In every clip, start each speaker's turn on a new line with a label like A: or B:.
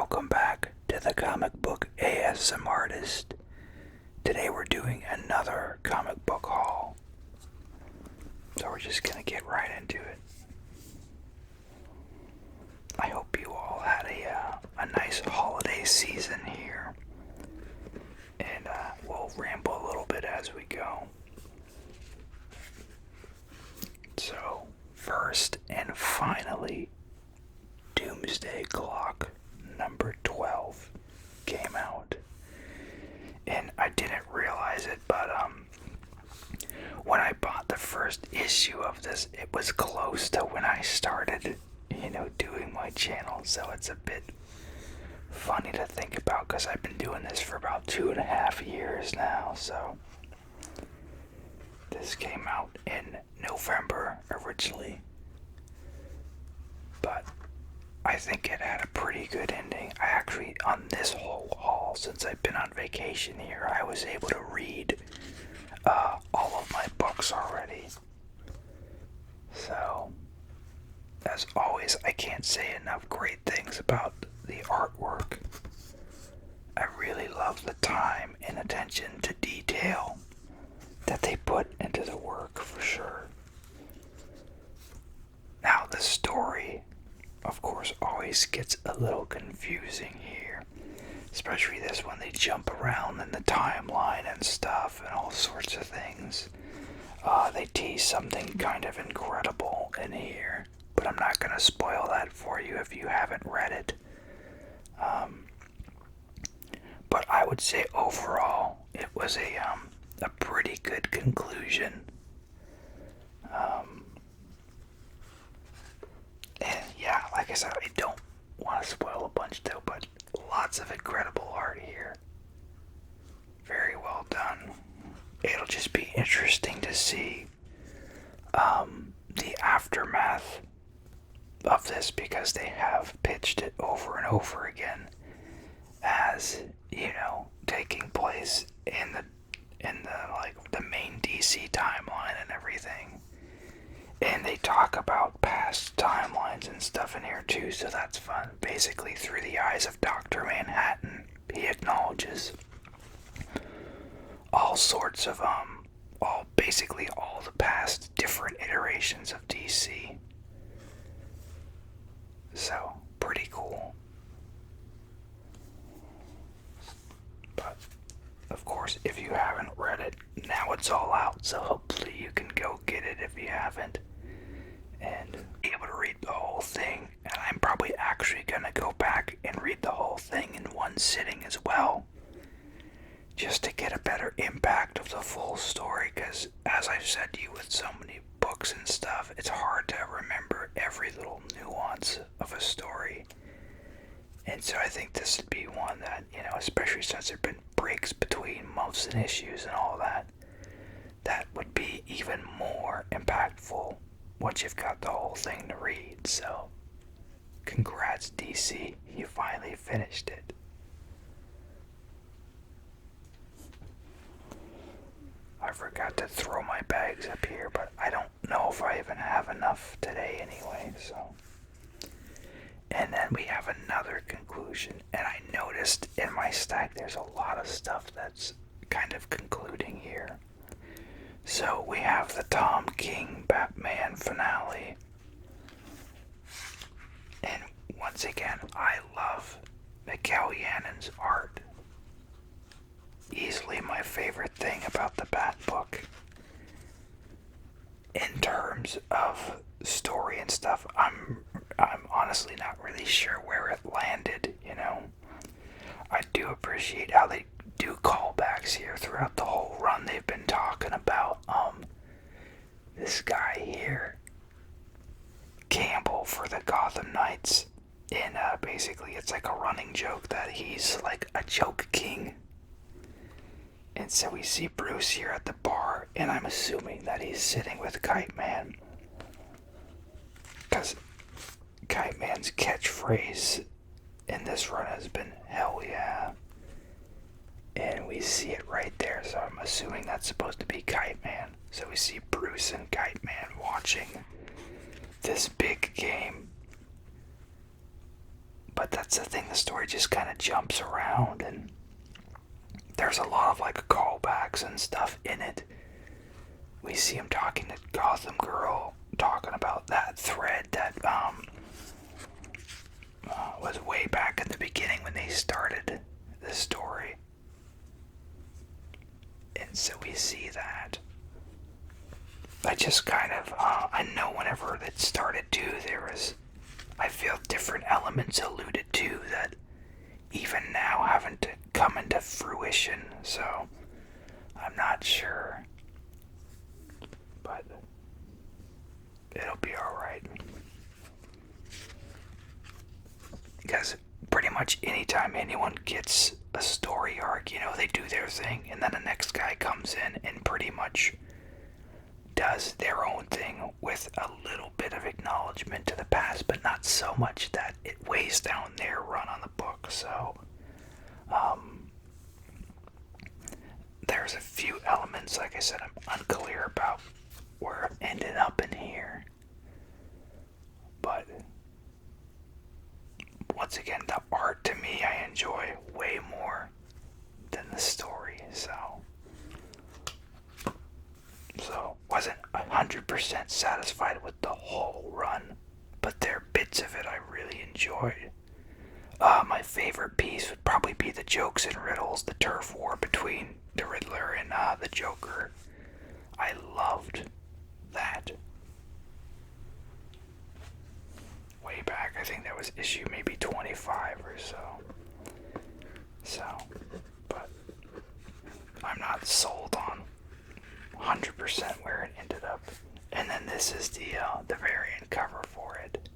A: welcome back to the Comic Book ASM Artist. Today we're doing another comic book haul. So we're just gonna get right into it. I hope you all had a nice holiday season here. And we'll ramble a little bit as we go. So, first and finally, Doomsday Clock number 12 came out. And I didn't realize it, but when I bought the first issue of this, it was close to when I started, doing my channel. So it's a bit funny to think about because I've been doing this for about 2.5 years now. So this came out in November originally, but I think it had a pretty good ending. I actually, on this whole haul, since I've been on vacation here, I was able to read all of my books already. So, as always, I can't say enough great things about the artwork. I really love the time and attention to detail that they put into the work, for sure. Now, the story, of course, always gets a little confusing here. Especially this one, they jump around in the timeline and stuff and all sorts of things. They tease something kind of incredible in here, but I'm not going to spoil that for you if you haven't read it. But I would say overall, it was a pretty good conclusion. And yeah, like I said, I don't want to spoil a bunch though, but lots of incredible art here. Very well done. It'll just be interesting to see the aftermath of this, because they have pitched it over and over again as, taking place in the main DC timeline and everything. And they talk about past timelines and stuff in here too, so that's fun. Basically, through the eyes of Dr. Manhattan, he acknowledges all sorts of, basically all the past different iterations of DC. So, pretty cool. But, of course, if you haven't read it, now it's all out, so hopefully you can go get it if you haven't and be able to read the whole thing. And I'm probably actually gonna go back and read the whole thing in one sitting as well, just to get a better impact of the full story, because as I've said to you with so many books and stuff, it's hard to remember every little nuance of a story. And so I think this would be one that, especially since there have been breaks between months and issues and all that, that would be even more impactful once you've got the whole thing to read. So, congrats DC, you finally finished it. I forgot to throw my bags up here, but I don't know if I even have enough today anyway, so. And then we have another conclusion, and I noticed in my stack there's a lot of stuff that's kind of concluding here. So we have the Tom King Batman finale. And once again, I love Mikael Yannen's art. Easily my favorite thing about the Bat book. In terms of story and stuff, I'm honestly not really sure where it landed, I do appreciate how they do callbacks here throughout the whole run. They've been talking about this guy here, Campbell, for the Gotham Knights, and basically it's like a running joke that he's like a joke king. And so we see Bruce here at the bar, and I'm assuming that he's sitting with Kite Man, because Kite Man's catchphrase in this run has been "Hell yeah," and we see it right there. So I'm assuming that's supposed to be Kite Man. So we see Bruce and Kite Man watching this big game But that's the thing, the story just kind of jumps around, and there's a lot of like callbacks and stuff in it. We see him talking to Gotham Girl, talking about that thread that was way back in the beginning when they started the story. And so we see that. I just kind of, I know whenever it started too, there was, I feel different elements alluded to that even now haven't come into fruition, so I'm not sure. But it'll be alright. Because pretty much anytime anyone gets a story arc, you know, they do their thing, and then the next guy comes in and pretty much does their own thing with a little bit of acknowledgement to the past, but not so much that it weighs down their run on the book. So, there's a few elements, like I said, I'm unclear about where it ended up in here. But once again, the art to me I enjoy way more than the story, so wasn't 100% satisfied with the whole run, but there are bits of it I really enjoyed. My favorite piece would probably be the jokes and riddles, the turf war between the Riddler and the Joker. I loved that. Way back, I think that was issue maybe 25 or so. But I'm not sold on 100% where it ended up. And then this is the variant cover for it.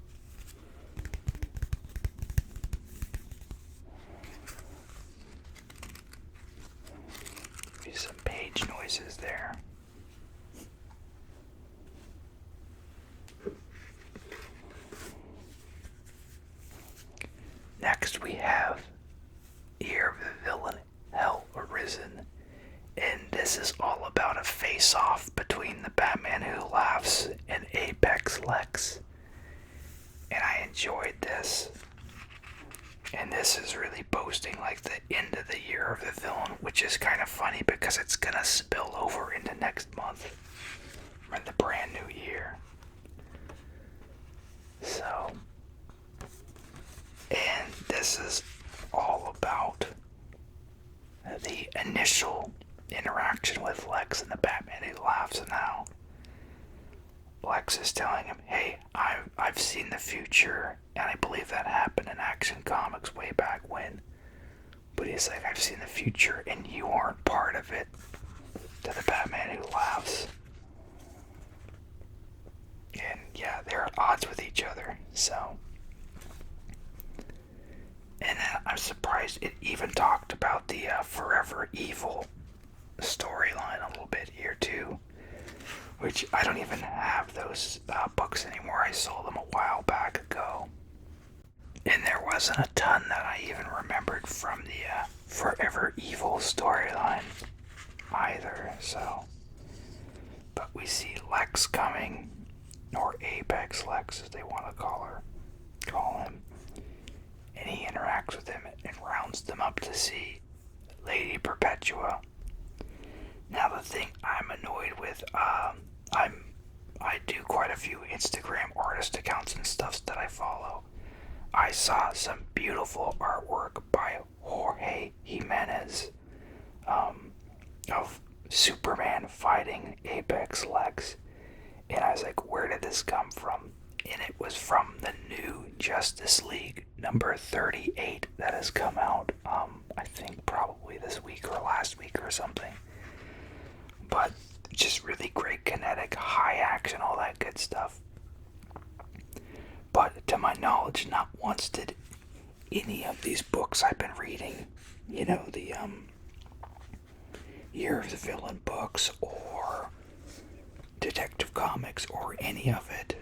A: Some page noises there. Next we have Year of the Villain, Hell Arisen. And this is all about a face-off between the Batman Who Laughs and Apex Lex. And I enjoyed this. And this is really boasting like the end of the Year of the Villain, which is kind of funny because it's gonna spill over into next month, or in the brand new year. So, and this is all about the initial interaction with Lex and the Batman Who Laughs, and how Lex is telling him, hey, I've seen the future, and I believe that happened in Action Comics way back when. But he's like, I've seen the future, and you aren't part of it. To the Batman Who Laughs. And yeah, they're at odds with each other, so. And I'm surprised it even talked about the Forever Evil storyline a little bit here too. Which I don't even have those books anymore. I sold them a while back ago. And there wasn't a ton that I even remembered from the Forever Evil storyline either, so. But we see Lex coming, or Apex Lex as they want to call him. And he interacts with him and rounds them up to see Lady Perpetua. Now the thing I'm annoyed with, I do quite a few Instagram artist accounts and stuff that I follow. I saw some beautiful artwork by Jorge Jimenez of Superman fighting Apex Lex, and I was like, where did this come from? And it was from the new Justice League number 38 that has come out, I think probably this week or last week or something. But just really great kinetic, high action, all that good stuff. But to my knowledge, not once did any of these books I've been reading, you know, the Year of the Villain books or Detective Comics or any of it,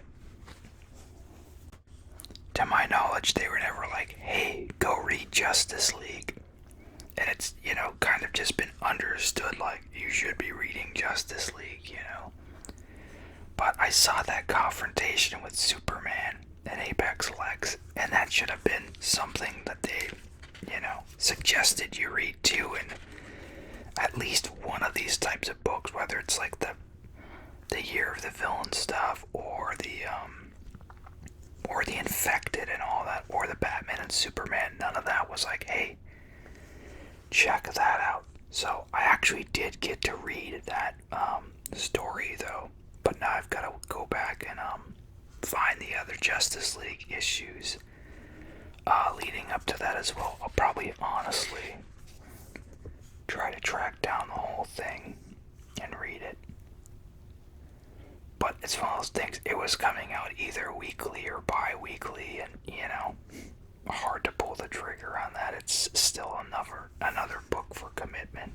A: to my knowledge, they were never like, hey, go read Justice League. And it's, you know, kind of just been understood like, you should be reading Justice League, you know. But I saw that confrontation with Superman, and Apex Lex, and that should have been something that they, suggested you read too in at least one of these types of books, whether it's like the Year of the Villain stuff, or the Infected and all that, or the Batman and Superman. None of that was like, hey, check that out. So I actually did get to read that story though, but now I've got to go back and find the other Justice League issues leading up to that as well. I'll probably honestly try to track down the whole thing and read it. But it's one of those things, it was coming out either weekly or bi-weekly, and hard to pull the trigger on that. It's still another book for commitment.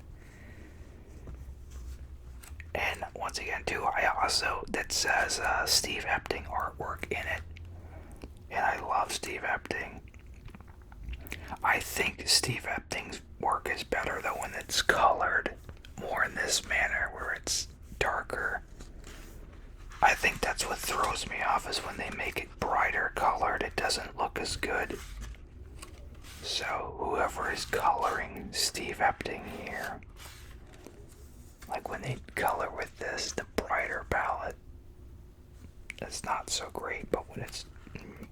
A: And once again too, that says Steve Epting artwork in it, and I love Steve Epting. I think Steve Epting's work is better though when it's colored more in this manner, where it's darker. I think that's what throws me off, is when they make it brighter colored, it doesn't look as good. So whoever is coloring Steve Epting here, like when they color with the brighter palette, it's not so great, but when it's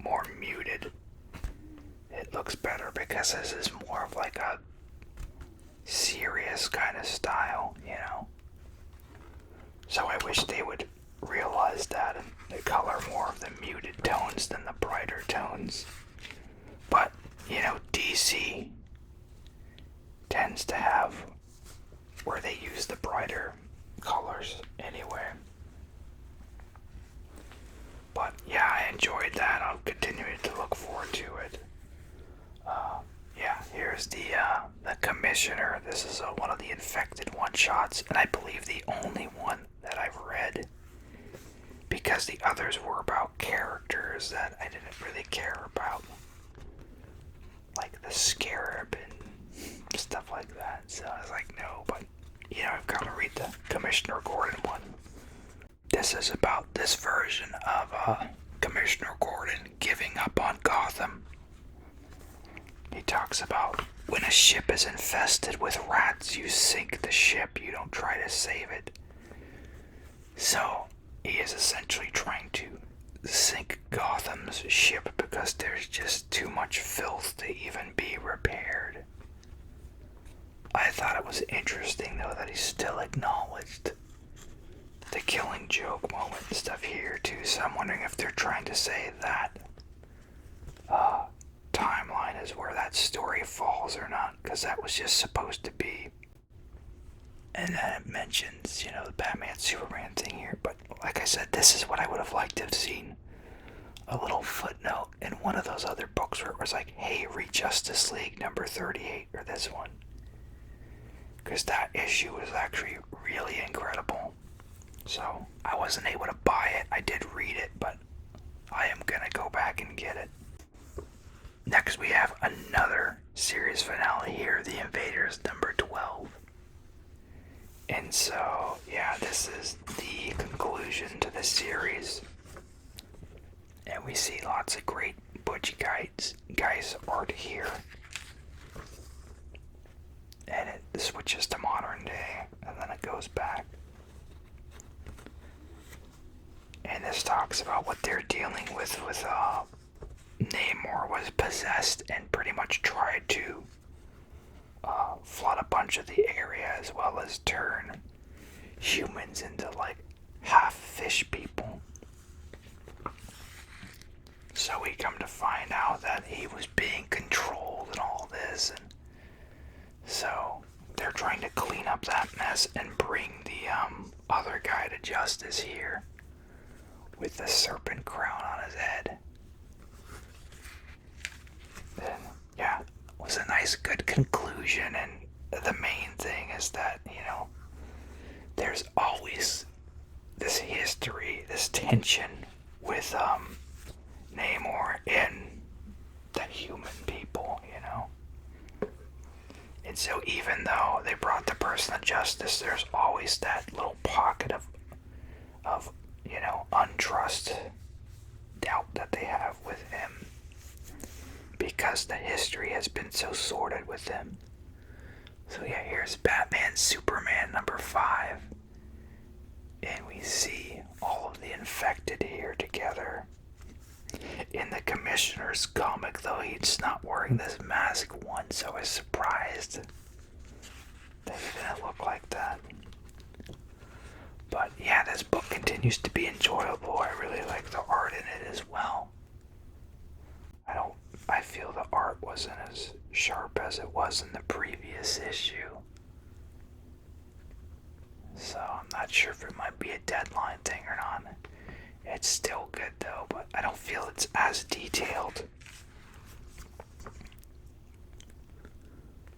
A: more muted, it looks better, because this is more of like a serious kind of style, So I wish they would realize that and they color more of the muted tones than the brighter tones. But, DC tends to have where they use the brighter colors anyway. But yeah, I enjoyed that. I'll continue to look forward to it. Here's the Commissioner. This is one of the Infected one-shots, and I believe the only one that I've read, because the others were about characters that I didn't really care about, like the Scarab and stuff like that. So I was like, no, but I've got to read the Commissioner Gordon one. This is about this version of Commissioner Gordon giving up on Gotham. He talks about, when a ship is infested with rats, you sink the ship, you don't try to save it. So he is essentially trying to sink Gotham's ship because there's just too much filth to even be repaired. I thought it was interesting though that he still acknowledged the Killing Joke moment and stuff here too, so I'm wondering if they're trying to say that timeline is where that story falls or not, because that was just supposed to be. And then it mentions, the Batman Superman thing here, but like I said, this is what I would have liked to have seen. A little footnote in one of those other books where it was like, hey, read Justice League number 38, or this one. Because that issue was actually really incredible. So, I wasn't able to buy it. I did read it, but I am gonna go back and get it. Next we have another series finale here, The Invaders number 12. And so, yeah, this is the conclusion to the series. And we see lots of great Butch guys art here. And it switches to modern day, and then it goes back. And this talks about what they're dealing with Namor was possessed and pretty much tried to flood a bunch of the area, as well as turn humans into like half fish people. So we come to find out that he was being controlled and all this, and so they're trying to clean up that mess and bring the other guy to justice here with the serpent crown on his head. Then, yeah, it was a nice, good conclusion, and the main thing is that, there's always this history, this tension with Namor and the human people, And so even though they brought the person to justice, there's always that little pocket of untrust out that they have with him, because the history has been so sordid with him. So yeah, here's Batman Superman number 5. And we see all of the infected here together. In the Commissioner's comic, though, he's not wearing this mask once, so I was surprised that he didn't look like that. But yeah, this book continues to be enjoyable. I really like the art in it as well. I feel the art wasn't as sharp as it was in the previous issue. So I'm not sure if it might be a deadline thing or not. It's still good though, but I don't feel it's as detailed.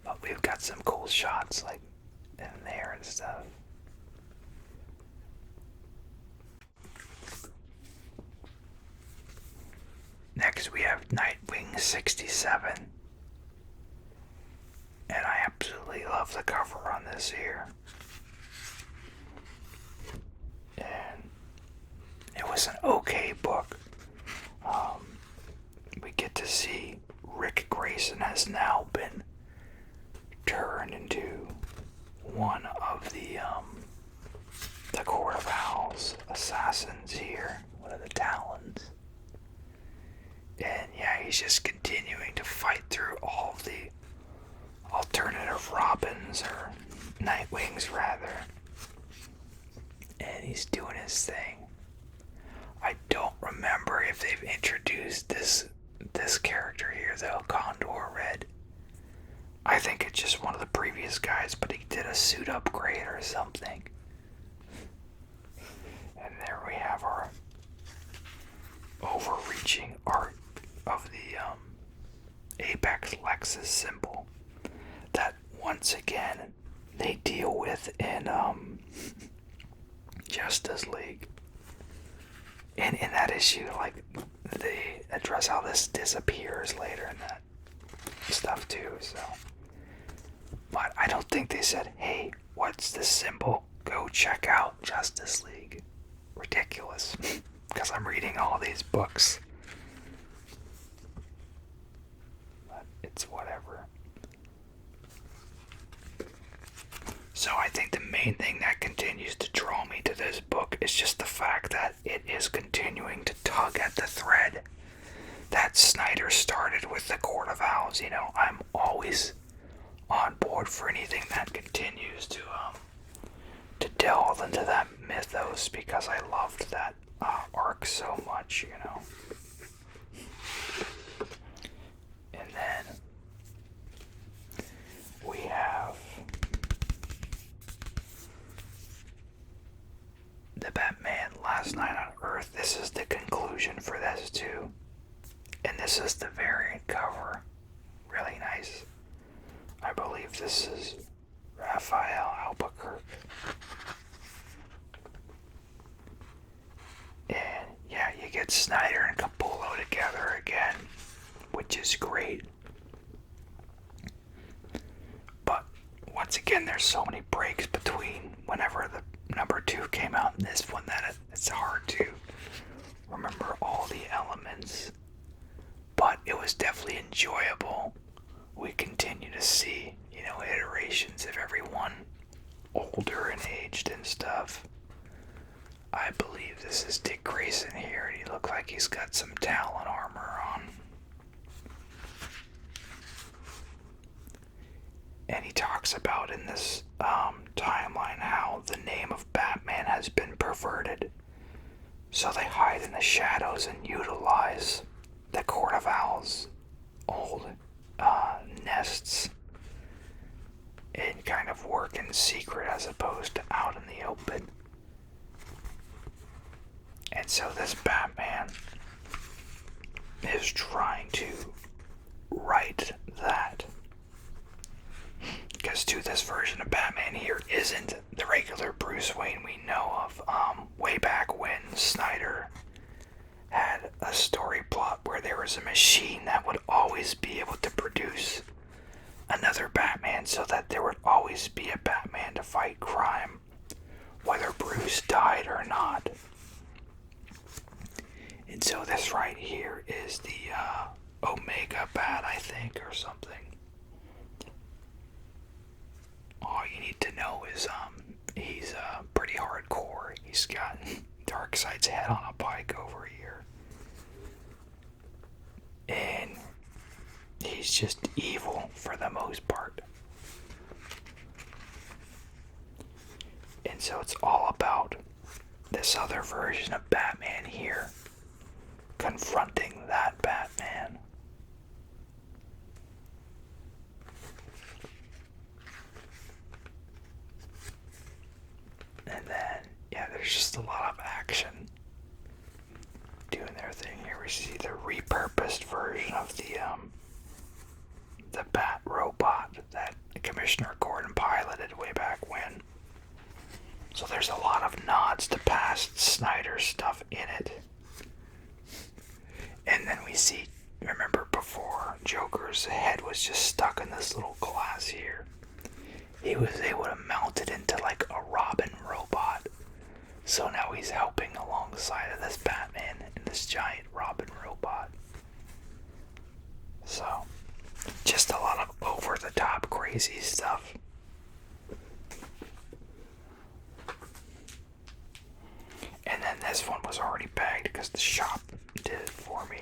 A: But we've got some cool shots like in there and stuff. Next we have Nightwing 67. And I absolutely love the cover on this here. And it was an okay book. We get to see Rick Grayson has now been turned into one of the Court of Owls assassins here, one of the Talons. And yeah, he's just continuing to fight through all of the alternative Robins, or Nightwings rather. And he's doing his thing. I don't remember if they've introduced this character here though, Condor Red. I think it's just one of the previous guys, but he did a suit upgrade or something. And there we have our overreaching art of the Apex Lexus symbol that once again they deal with in Justice League. And in that issue, like, they address how this disappears later in that stuff too, so. But I don't think they said, hey, what's this symbol? Go check out Justice League. Ridiculous. Because I'm reading all these books. But it's whatever. So I think the main thing that continues to draw me to this book is just the fact that it is continuing to tug at the thread that Snyder started with the Court of Owls. You know, I'm always on board for anything that continues to delve into that mythos, because I loved that arc so much, you know. And then we have the Batman Last Night on Earth. This is the conclusion for this too. And this is the variant cover. Really nice. I believe this is Raphael Albuquerque. And yeah, you get Snyder and Capullo together again, which is great. But once again, there's so many breaks between whenever the number 2 came out and this one that it's hard to remember all the elements. But it was definitely enjoyable. We continue to see, you know, iterations of everyone older and aged and stuff. I believe this is Dick Grayson here, and he looks like he's got some Talon armor on. And he talks about in this timeline how the name of Batman has been perverted. So they hide in the shadows and utilize the Court of Owls' old nests and kind of work in secret as opposed to out in the open. And so this Batman is trying to right that. Because too, this version of Batman here isn't the regular Bruce Wayne we know of. Way back when Snyder had a story plot where there was a machine that would always be able to produce another Batman, so that there would always be a Batman to fight crime, whether Bruce died or not. And so this right all you need to know is he's pretty hardcore. He's got Darkseid's head on a bike over here. And he's just evil for the most part. And so it's all about this other version of Batman here confronting that Batman. And then, yeah, there's just a lot of action doing their thing here. We see the repurposed version of the Bat robot that Commissioner Gordon piloted way back when. So there's a lot of nods to past Snyder stuff in it. And then we see, remember before, Joker's head was just stuck in this little glass here. He was able to mount it into like a Robin robot. So now he's helping alongside of this Batman and this giant Robin robot. So, just a lot of over-the-top crazy stuff. And then this one was already bagged because the shop did it for me.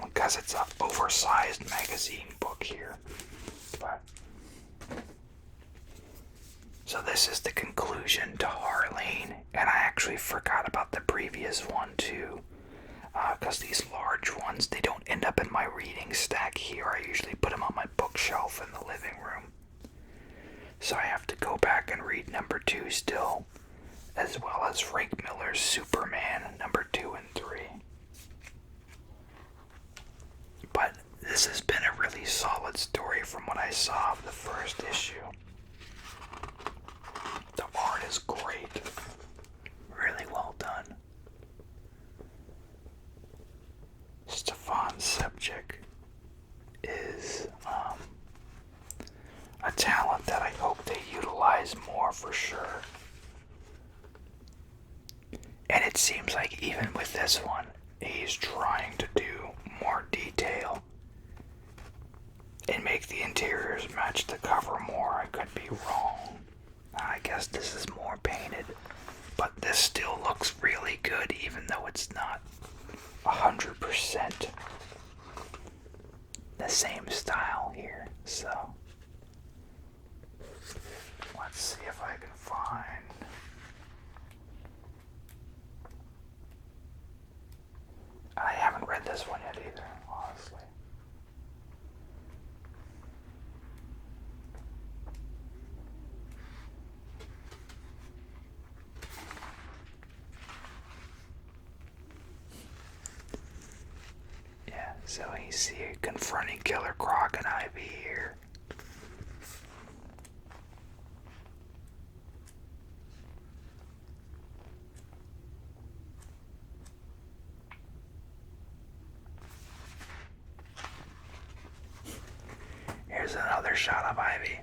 A: Because it's an oversized magazine book here. But so this is the conclusion to Harleen, and I actually forgot about the previous one too. Because these large ones, they don't end up in my reading stack here. I usually put them on my bookshelf in the living room. So I have to go back and read number 2 still, as well as Frank Miller's Superman number 2 and 3. But this has been a really solid story from what I saw of the first issue. The art is great. Really well done. Stefan Sebjic is a talent that I hope they utilize more for sure. And it seems like even with this one, he's trying to do more detail and make the interiors match the cover more. I could be wrong. I guess this is more painted, but this still looks really good even though it's not 100% the same style here. So let's see if I can find. I haven't read this one yet either, honestly. Yeah, so you see confronting Killer Croc and Ivy here. Here's another shot of Ivy.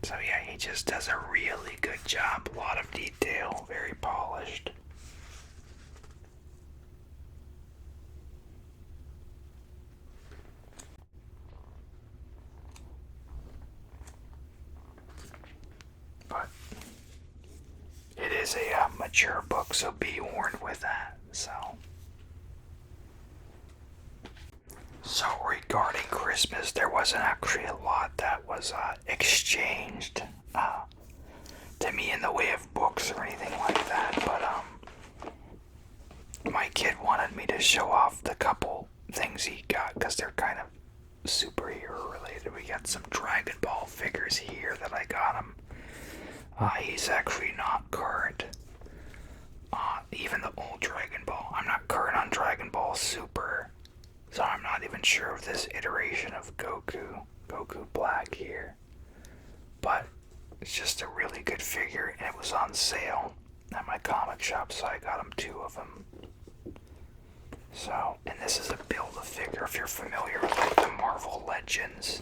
A: So yeah, he just does a really good job. A lot of detail, very polished. But it is a mature book, so be warned with that. So regarding Christmas, there wasn't actually a lot that was exchanged to me in the way of books or anything like that, but my kid wanted me to show off the couple things he got because they're kind of superhero related. We got some Dragon Ball figures here that I got him. He's actually not current. Even the old Dragon Ball. I'm not current on Dragon Ball Super. So I'm not even sure of this iteration of Goku Black here. But it's just a really good figure, and it was on sale at my comic shop, so I got him 2 of them. So, and this is a Build-A-Figure. If you're familiar with like the Marvel Legends,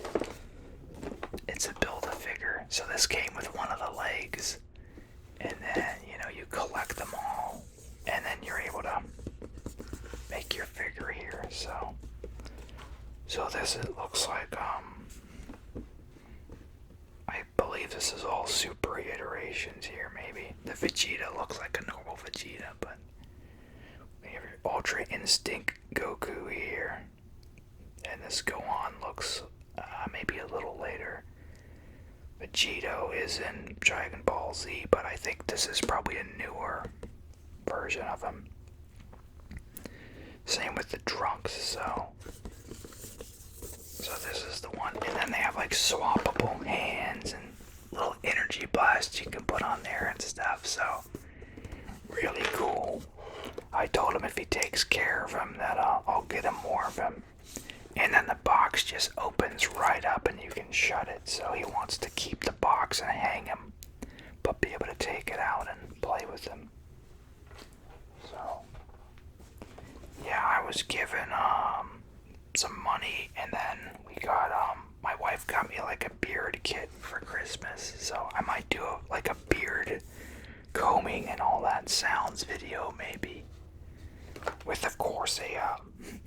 A: it's a Build-A-Figure. So this came with one of the legs, and then, you collect them all, and then you're able to make your figure here. So this, it looks like I believe this is all super iterations here, maybe. The Vegeta looks like a normal Vegeta, but we have your Ultra Instinct Goku here. And this Gohan looks maybe a little later. Vegito is in Dragon Ball Z, but I think this is probably a newer version of him. Same with the Trunks, so this is the one. And then they have like swappable hands and little energy blasts you can put on there and stuff, so really cool. I told him if he takes care of him that I'll get him more of him. And then the box just opens right up and you can shut it. So he wants to keep the box and hang him, but be able to take it out and play with him. So, yeah, I was given some money, and then we got, my wife got me like a beard kit for Christmas. So I might do like a beard combing and all that sounds video maybe. With, of course, a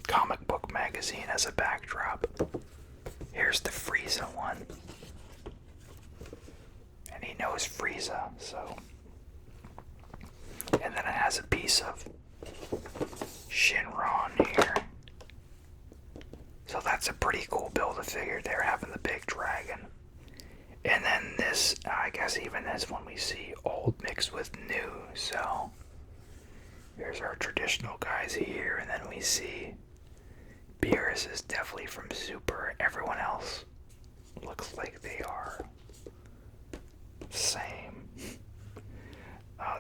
A: comic book magazine as a backdrop. Here's the Frieza one. And he knows Frieza, so. And then it has a piece of Shinron here. So that's a pretty cool Build-A-Figure there, having the big dragon. And then this, I guess even this one we see old mixed with new, so. Here's our traditional guys here, and then we see Beerus is definitely from Super. Everyone else looks like they are same.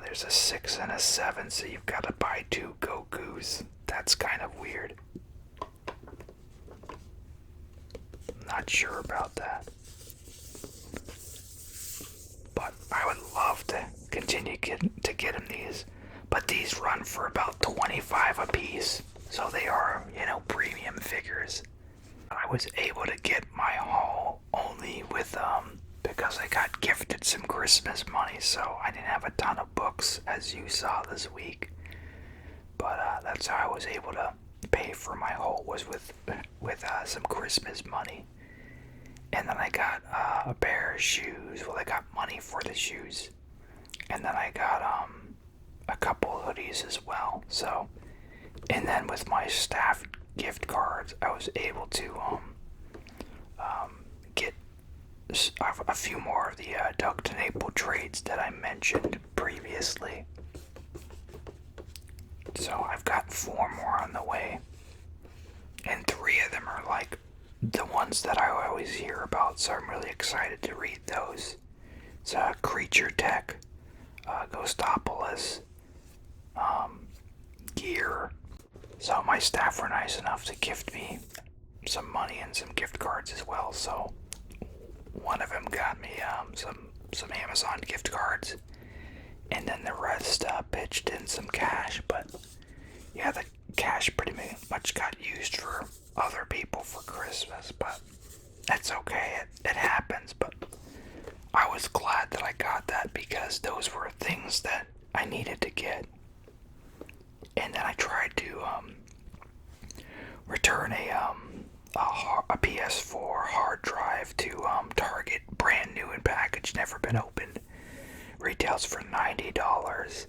A: There's a 6 and a 7, so you've got to buy 2 Gokus. That's kind of weird. Not sure about that. But I would love to continue to get him these. But these run for about $25 a piece, so they are, premium figures. I was able to get my haul only with, because I got gifted some Christmas money, so I didn't have a ton of books, as you saw this week. But that's how I was able to pay for my haul, was with some Christmas money. And then I got a pair of shoes. Well, I got money for the shoes. And then I got, a couple hoodies as well. So, and then with my staff gift cards, I was able to get a few more of the Duct and April trades that I mentioned previously. So I've got 4 more on the way, and 3 of them are like the ones that I always hear about. So I'm really excited to read those. It's Creature Tech, Ghostopolis, gear. So my staff were nice enough to gift me some money and some gift cards as well. So one of them got me some Amazon gift cards, and then the rest pitched in some cash. But yeah, the cash pretty much got used for other people for Christmas, but that's okay. It happens. But I was glad that I got that, because those were things that I needed to get. And then I tried to return a PS4 hard drive to Target, brand new in package, never been opened. Retails for $90.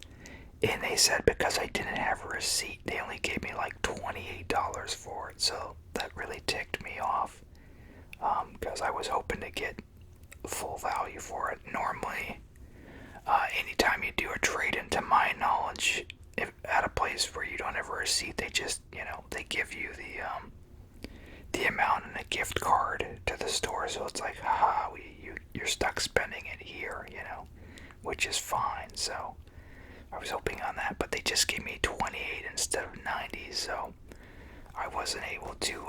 A: And they said because I didn't have a receipt, they only gave me like $28 for it. So that really ticked me off, because I was hoping to get full value for it. Normally, anytime you do a trade-in, to my knowledge, if at a place where you don't have a receipt, they just, they give you the amount in a gift card to the store. So it's like, you're stuck spending it here, which is fine. So I was hoping on that, but they just gave me 28 instead of 90. So I wasn't able to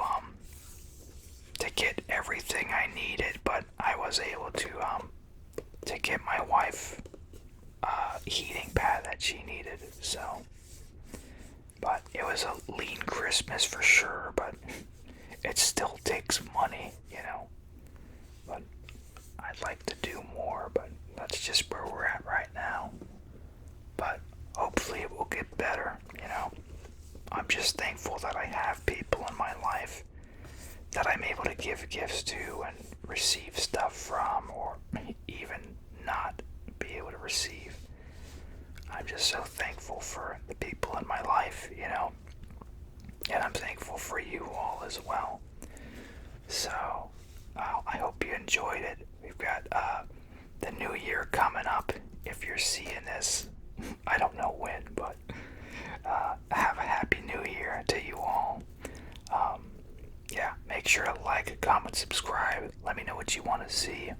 A: get everything I needed, but I was able to get my wife heating pad that she needed. So, but it was a lean Christmas for sure, but it still takes money, but I'd like to do more, but that's just where we're at right now. But hopefully it will get better. I'm just thankful that I have people in my life that I'm able to give gifts to and receive stuff from, or even not be able to receive. I'm just so thankful for the people in my life, you know, and I'm thankful for you all as well. So, I hope you enjoyed it. We've got the new year coming up. If you're seeing this, I don't know when, but have a happy new year to you all. Yeah, make sure to like, comment, subscribe. Let me know what you want to see.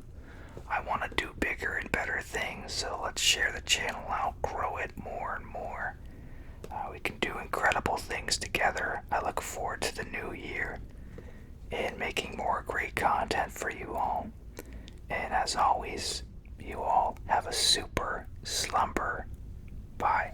A: I want to do bigger and better things, so let's share the channel out, grow it more and more. We can do incredible things together. I look forward to the new year and making more great content for you all. And as always, you all have a super slumber. Bye.